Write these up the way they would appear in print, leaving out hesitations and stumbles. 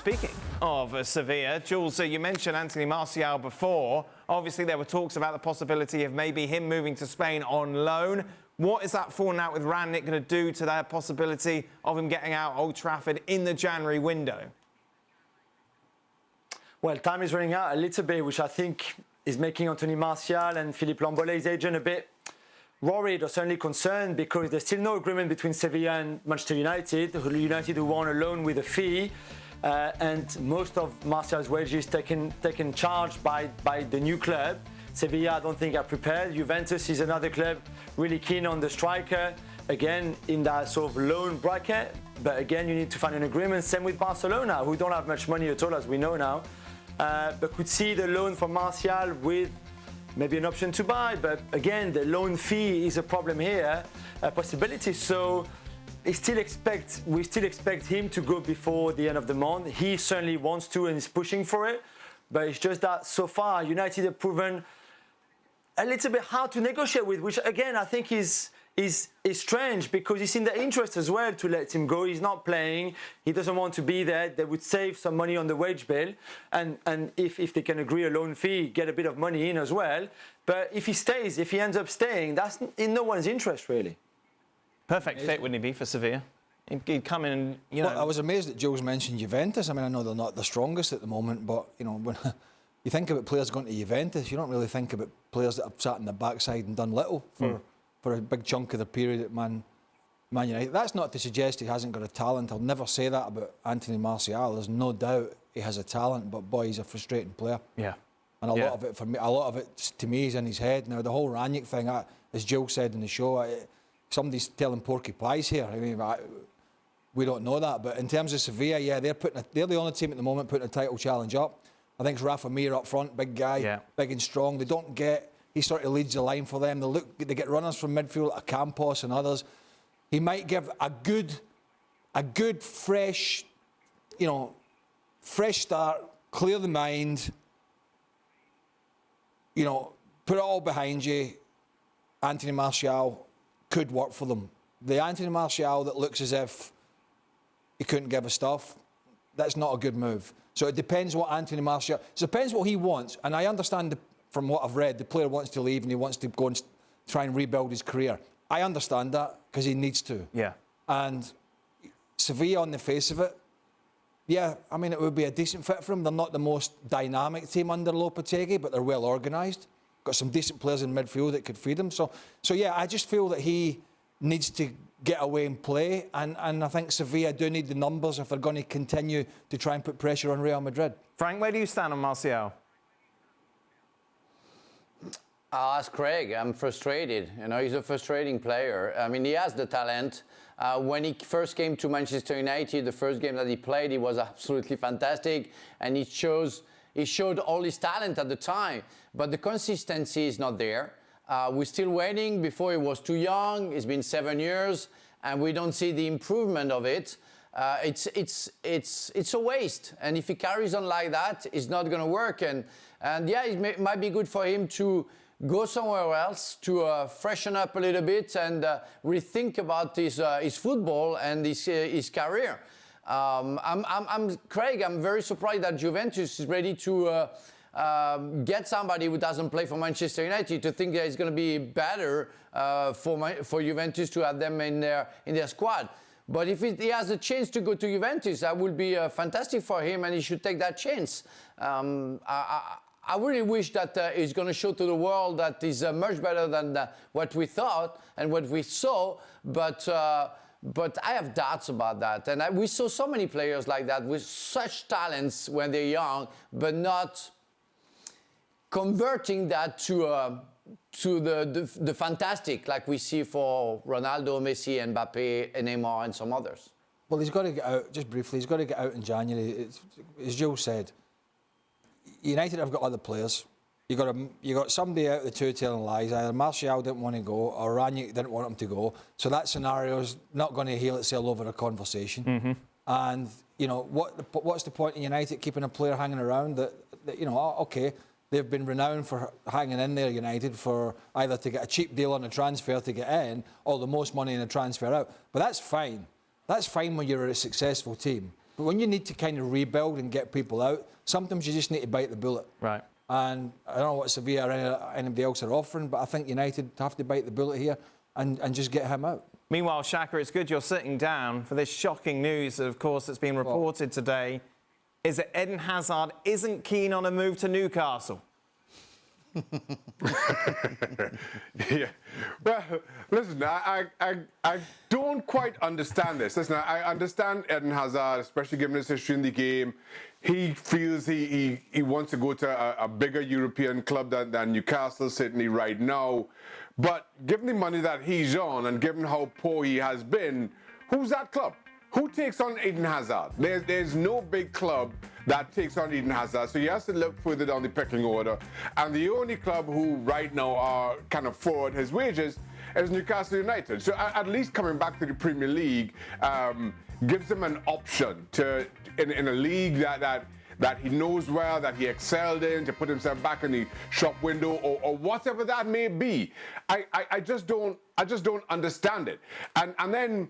Speaking of Sevilla, Jules, you mentioned Anthony Martial before. Obviously, there were talks about the possibility of maybe him moving to Spain on loan. What is that falling out with Rangnick going to do to that possibility of him getting out Old Trafford in the January window? Well, time is running out a little bit, which I think is making Anthony Martial and Philippe Lambolé's agent a bit worried or certainly concerned, because there's still no agreement between Sevilla and Manchester United who want a loan with a fee. And most of Martial's wages taken charge by the new club. Sevilla, I don't think, are prepared. Juventus is another club really keen on the striker, again in that sort of loan bracket. But again, you need to find an agreement. Same with Barcelona, who don't have much money at all, as we know now. But could see the loan for Martial with maybe an option to buy. But again, the loan fee is a problem here, a possibility. So we still expect him to go before the end of the month. He certainly wants to and is pushing for it. But it's just that so far, United have proven a little bit hard to negotiate with, which again I think is strange, because it's in their interest as well to let him go. He's not playing. He doesn't want to be there. They would save some money on the wage bill, and if they can agree a loan fee, get a bit of money in as well. But if he ends up staying, that's in no one's interest really. Perfect fit, wouldn't he be, for Sevilla? He'd come in and, you know... Well, I was amazed that Jules mentioned Juventus. I mean, I know they're not the strongest at the moment, but, you know, when you think about players going to Juventus, you don't really think about players that have sat in the backside and done little for a big chunk of the period at Man United. That's not to suggest he hasn't got a talent. I'll never say that about Anthony Martial. There's no doubt he has a talent, but boy, he's a frustrating player. Yeah. And a lot of it to me is in his head. Now, the whole Rangnick thing, as Jules said in the show, somebody's telling porky pies here. I mean, we don't know that. But in terms of Sevilla, yeah, they're the only team at the moment putting a title challenge up. I think it's Rafa Mir up front, big guy, big and strong. They don't get... He sort of leads the line for them. They get runners from midfield, like Campos and others. He might give a good fresh, fresh start, clear the mind, put it all behind you. Anthony Martial could work for them. The Anthony Martial that looks as if he couldn't give a stuff, that's not a good move. So it depends what Anthony Martial... It depends what he wants. And I understand, from what I've read, the player wants to leave and he wants to go and try and rebuild his career. I understand that, because he needs to. Yeah. And Sevilla, on the face of it, yeah, I mean, it would be a decent fit for him. They're not the most dynamic team under Lopetegui, but they're well organised. Got some decent players in midfield that could feed him. So yeah, I just feel that he needs to get away and play. And I think Sevilla do need the numbers if they're going to continue to try and put pressure on Real Madrid. Frank, where do you stand on Martial? I'll ask Craig. I'm frustrated. He's a frustrating player. I mean, he has the talent. When he first came to Manchester United, the first game that he played, he was absolutely fantastic, and he showed all his talent at the time. But the consistency is not there. We're still waiting. Before, he was too young. It's been 7 years, and we don't see the improvement of it. It's a waste. And if he carries on like that, it's not going to work. And yeah, it might be good for him to go somewhere else to freshen up a little bit and rethink about his football and his career. Craig, I'm very surprised that Juventus is ready to get somebody who doesn't play for Manchester United, to think that it's going to be better for Juventus to have them in their squad. But if he has a chance to go to Juventus, that would be fantastic for him, and he should take that chance. I really wish that he's going to show to the world that he's much better than what we thought and what we saw, but I have doubts about that. And we saw so many players like that with such talents when they're young, but not converting that to the fantastic, like we see for Ronaldo, Messi, Mbappe, and Neymar, and some others. Well, he's got to get out, just briefly, he's got to get out in January. As Jules said, United have got other players. You got somebody out of the two telling lies. Either Martial didn't want to go, or Rangnick didn't want him to go. So that scenario is not going to heal itself over a conversation. Mm-hmm. And what's the point in United keeping a player hanging around that okay, they've been renowned for hanging in there, United, for either to get a cheap deal on a transfer to get in, or the most money in a transfer out. But that's fine. That's fine when you're a successful team. But when you need to kind of rebuild and get people out, sometimes you just need to bite the bullet. Right. And I don't know what Sevilla or anybody else are offering, but I think United have to bite the bullet here and just get him out. Meanwhile, Shaka, it's good you're sitting down for this shocking news, of course, that's been reported today, is that Eden Hazard isn't keen on a move to Newcastle. Yeah. Well, listen, I don't quite understand this. Listen, I understand Eden Hazard, especially given his history in the game. He feels he wants to go to a bigger European club than Newcastle, certainly right now. But given the money that he's on and given how poor he has been, who's that club? Who takes on Eden Hazard? There's no big club that takes on Eden Hazard, so he has to look further down the pecking order. And the only club who right now can afford his wages is Newcastle United. So at least coming back to the Premier League gives him an option to in a league that he knows well, that he excelled in, to put himself back in the shop window or whatever that may be. I just don't understand it. And then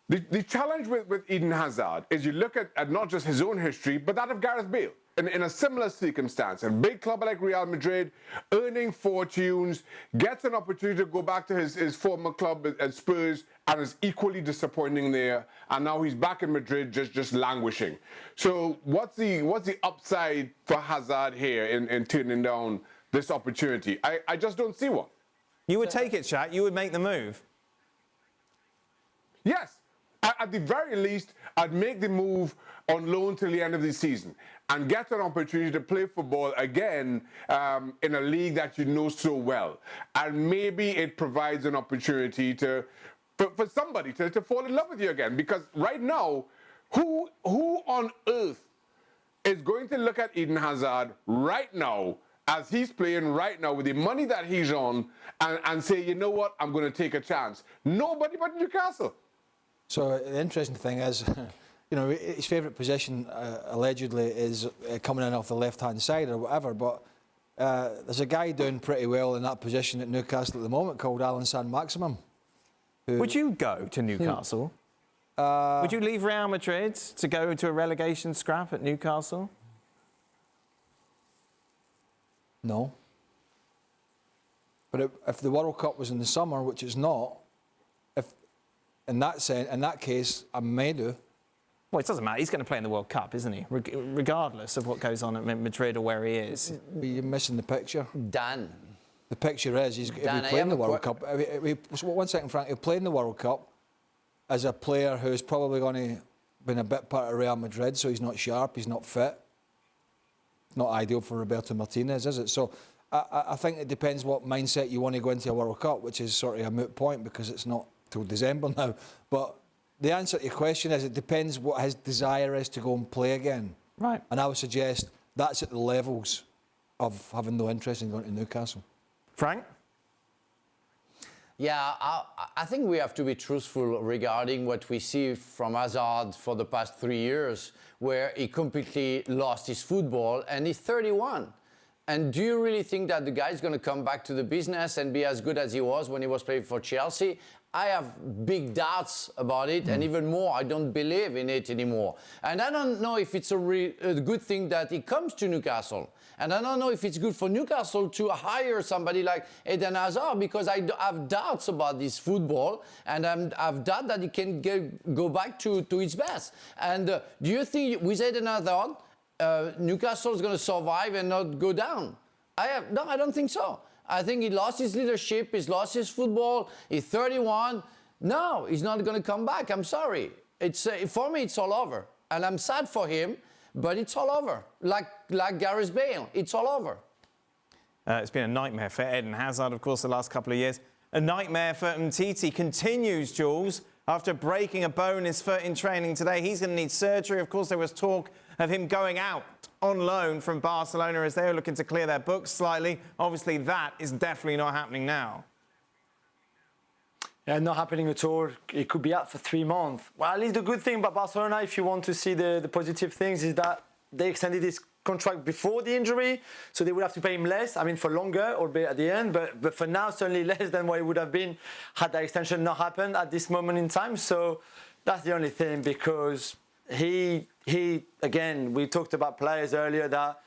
the challenge with Eden Hazard is you look at not just his own history, but that of Gareth Bale. In a similar circumstance, a big club like Real Madrid, earning fortunes, gets an opportunity to go back to his former club at Spurs and is equally disappointing there. And now he's back in Madrid, just languishing. So what's the upside for Hazard here in turning down this opportunity? I just don't see one. You would take it, Shaq. You would make the move. Yes. At the very least, I'd make the move on loan till the end of the season and get an opportunity to play football again in a league that you know so well. And maybe it provides an opportunity for somebody to fall in love with you again. Because right now, who on earth is going to look at Eden Hazard right now as he's playing right now with the money that he's on and say, you know what, I'm going to take a chance? Nobody but Newcastle. So the interesting thing is, you know, his favourite position allegedly is coming in off the left-hand side or whatever, but there's a guy doing pretty well in that position at Newcastle at the moment called Alan Saint-Maximin. Would you go to Newcastle? Would you leave Real Madrid to go to a relegation scrap at Newcastle? No. But if the World Cup was in the summer, which it's not, in that case, I may do. Well, it doesn't matter. He's going to play in the World Cup, isn't he? Regardless of what goes on at Madrid or where he is. But you're missing the picture. Dan. The picture is he'll be playing the World Cup. One second, Frank. He'll play in the World Cup as a player who's probably going to been a bit part of Real Madrid, so he's not sharp, he's not fit. Not ideal for Roberto Martinez, is it? So I think it depends what mindset you want to go into a World Cup, which is sort of a moot point because it's not till December now. But the answer to your question is it depends what his desire is to go and play again. Right. And I would suggest that's at the levels of having no interest in going to Newcastle. Frank? Yeah, I think we have to be truthful regarding what we see from Hazard for the past 3 years, where he completely lost his football and he's 31. And do you really think that the guy is going to come back to the business and be as good as he was when he was playing for Chelsea? I have big doubts about it, and even more, I don't believe in it anymore. And I don't know if it's a good thing that he comes to Newcastle. And I don't know if it's good for Newcastle to hire somebody like Eden Hazard, because I have doubts about this football, and I've doubt that he can go back to his best. And do you think with Eden Hazard, Newcastle is going to survive and not go down? No, I don't think so. I think he lost his leadership, he's lost his football, he's 31. No, he's not going to come back. I'm sorry. For me, it's all over. And I'm sad for him, but it's all over. Like Gareth Bale, it's all over. It's been a nightmare for Eden Hazard, of course, the last couple of years. A nightmare for Umtiti continues, Jules. After breaking a bone in his foot in training today, he's going to need surgery. Of course, there was talk of him going out on loan from Barcelona as they were looking to clear their books slightly. Obviously, that is definitely not happening now. Yeah, not happening at all. It could be out for 3 months. Well, at least the good thing about Barcelona, if you want to see the positive things, is that they extended his contract before the injury, so they would have to pay him less. I mean, for longer, albeit at the end, but for now, certainly less than what it would have been had that extension not happened at this moment in time. So that's the only thing, because he again, we talked about players earlier that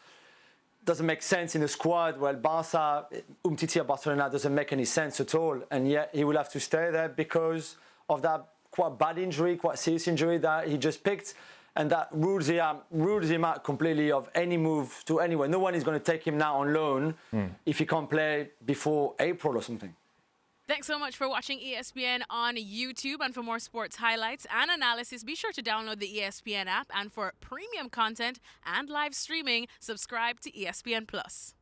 doesn't make sense in the squad. Well, Barca, Umtiti at Barcelona doesn't make any sense at all, and yet he will have to stay there because of that quite bad injury, quite serious injury that he just picked, and that rules him out completely of any move to anywhere. No one is going to take him now on loan if he can't play before April or something. Thanks so much for watching ESPN on YouTube. And for more sports highlights and analysis, be sure to download the ESPN app. And for premium content and live streaming, subscribe to ESPN Plus.